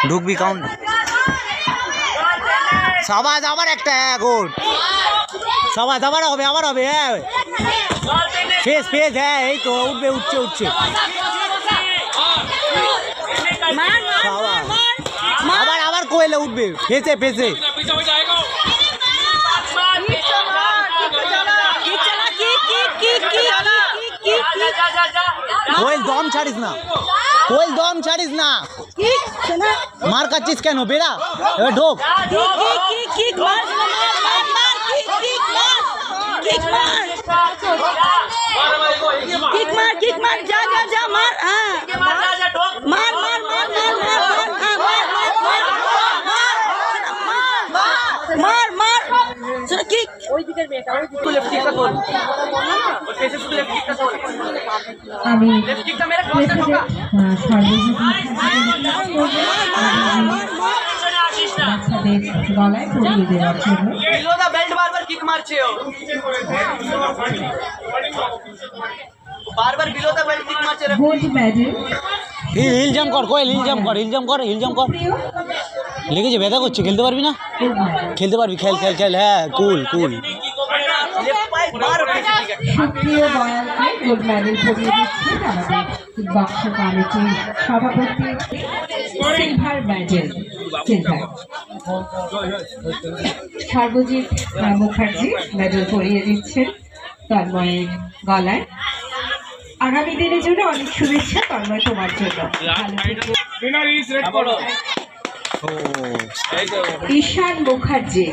ঢুকবি count সবাই আবার একটা গুড সবাই আবার হবে হ্যাঁ ফেস হ্যাঁ এই তো উঠছে আবার কোয়েলে উঠবে ফেসে কোয়েল দম ছাড়িস না মার কাচ্ছিস কেন বেড়া এবার ঢোক আমি গলায় পরিয়ে দেওয়ার জন্য গোল্ড মেডেল হিল জাম্প কর কোয়েল হিল জাম্প কর লেগেছে ব্যথা করছে খেলতে পারবি না খেলতে পারবি খেল হ্যাঁ কুল সুপ্রিয় বয়ালকে গোল্ড মেডেল পরিয়ে দিচ্ছেন আমাদের বক্স কমিটির সভাপতি silver medal Sarbajit Mukherjee medal পরিয়ে দিচ্ছেন তন্ময়ের গলায়। আগামী দিনের জন্য অনেক শুভেচ্ছা তন্ময় তোমার জন্য। ঈশান মুখার্জি।